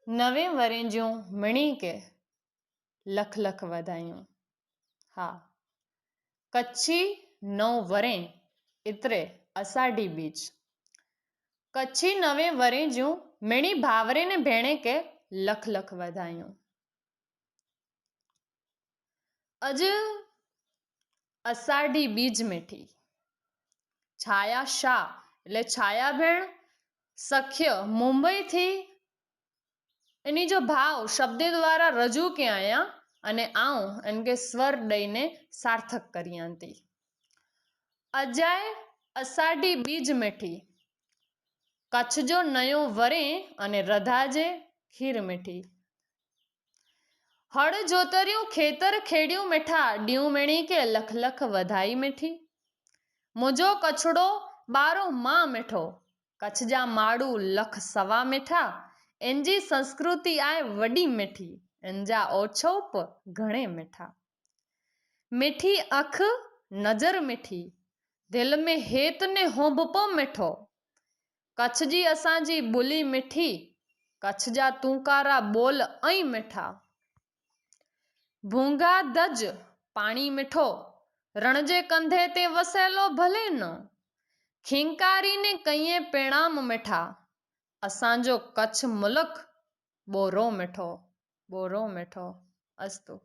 नवे वरे जूं मिणी के लख लख वधायूं। हा, कच्छी नौ वरे इतरे असाढ़ी बीज। कच्छी नवे वरे जूं मिणी भावरे ने भेणे के लख लख वधायूं। अज असाढ़ी बीज मेठी छाया शाह એટલે છાયાબેન સખ્ય મુંબઈ થી એની જો ભાવ શબ્દ દ્વારા રજૂ કે આયા અને આઉં એનકે સ્વર દઈને સાર્થક કર્યાંતી। અજાય અષાઢી બીજ મેઠી કચ્છ જો નયો વરે અને રધાજે ખીર મેઠી। हड़ जोतरियूं खेतर खेड़ियूं मेठा ड्यूं मेणी के लख लख वधाई मेठी। मुझो कछड़ो बारो मां मेठो कच्छ जा माड़ू लख सवा मेठा। इंजी संस्कृति आए वडी मेठी इंजा ओछोप घणे मेठा। मीठी अख नजर मेठी दिल में हेत ने होंबपो मेठो। कच्छ जी असांजी बोली मिठी कच्छ जा तूकारा बोल ऐं मेठा। भूंगा दज पानी मिठो रण जे कंधे ते वसेलो भले न खिंकारी ने कईए पेणाम मेठा। असांजो कच्छ मुलक बोरो मिठो अस्तु।